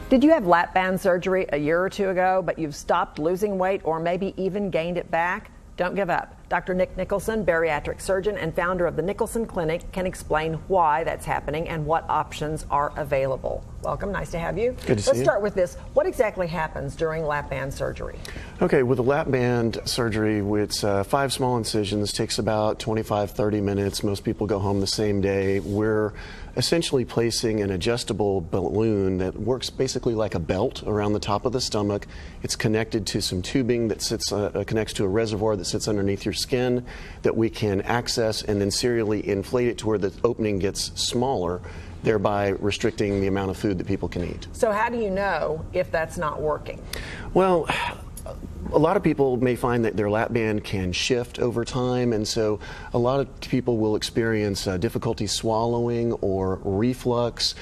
Did you have lap band surgery a year or two ago, but you've stopped losing weight or maybe even gained it back? Don't give up. Dr. Nicholson, bariatric surgeon and founder of the Nicholson Clinic, can explain why that's happening and what options are available. Welcome. Nice to have you. Good to see you. Let's start with this. What exactly happens during lap band surgery? Okay, with a lap band surgery, it's 5 small incisions, takes about 25-30 minutes. Most people go home the same day. We're essentially placing an adjustable balloon that works basically like a belt around the top of the stomach. It's connected to some tubing that connects to a reservoir that sits underneath your skin that we can access and then serially inflate it to where the opening gets smaller, thereby restricting the amount of food that people can eat. So how do you know if that's not working? Well, a lot of people may find that their lap band can shift over time, and so a lot of people will experience difficulty swallowing or reflux,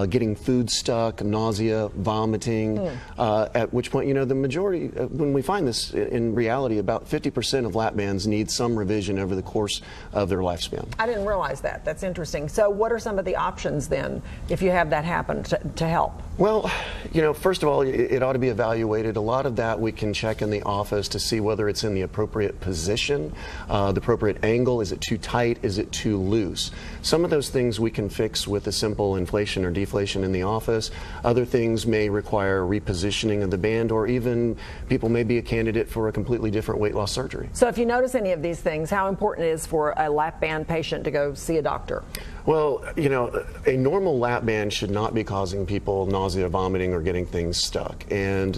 getting food stuck, nausea, vomiting, at which point, you know, the majority, when we find this in reality, about 50% of lap bands need some revision over the course of their lifespan. I didn't realize that. That's interesting. So what are some of the options then if you have that happen to help? Well, you know, first of all, it ought to be evaluated. A lot of that we can check in the office to see whether it's in the appropriate position, the appropriate angle. Is it too tight? Is it too loose? Some of those things we can fix with a simple inflation or deflation in the office. Other things may require repositioning of the band, or even people may be a candidate for a completely different weight loss surgery. So if you notice any of these things, how important it is for a lap band patient to go see a doctor? Well, you know, a normal lap band should not be causing people nausea, vomiting, or getting things stuck. And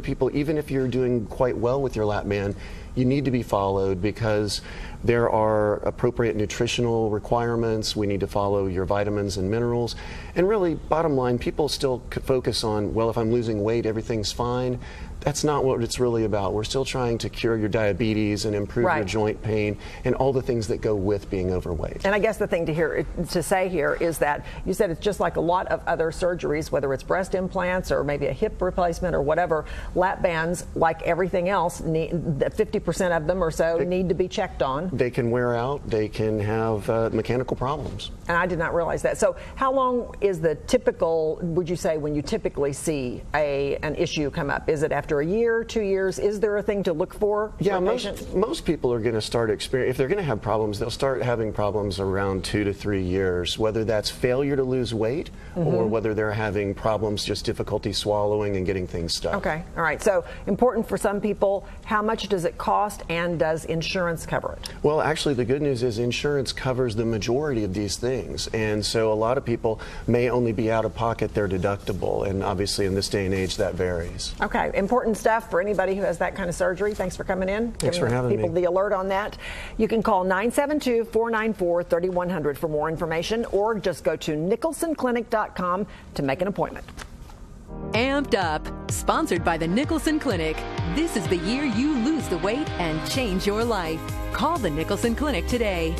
people, even if you're doing quite well with your lap band, you need to be followed because there are appropriate nutritional requirements. We need to follow your vitamins and minerals. And really, bottom line, people still focus on, well, if I'm losing weight, everything's fine. That's not what it's really about. We're still trying to cure your diabetes and improve your joint pain and all the things that go with being overweight. And I guess the thing to say here is that you said it's just like a lot of other surgeries, whether it's breast implants or maybe a hip replacement or whatever. Lap bands, like everything else, 50% of them or so need to be checked on. They can wear out. They can have mechanical problems. And I did not realize that. So how long is the typical, would you say, when you typically see an issue come up? Is it after a year, 2 years? Is there a thing to look for? Yeah, most people are going to start if they're going to have problems, they'll start having problems around 2 to 3 years, whether that's failure to lose weight or whether they're having problems, just difficulty swallowing and getting things stuck. Okay, all right. So important for some people, how much does it cost and does insurance cover it? Well, actually, the good news is insurance covers the majority of these things, and so a lot of people may only be out of pocket their deductible, and obviously in this day and age that varies. Okay, important stuff for anybody who has that kind of surgery. Thanks for coming in. Thanks for having me. People the alert on that. You can call 972-494-3100 for more information, or just go to nicholsonclinic.com to make an appointment. Amped Up, sponsored by the Nicholson Clinic. This is the year you lose the weight and change your life. Call the Nicholson Clinic today.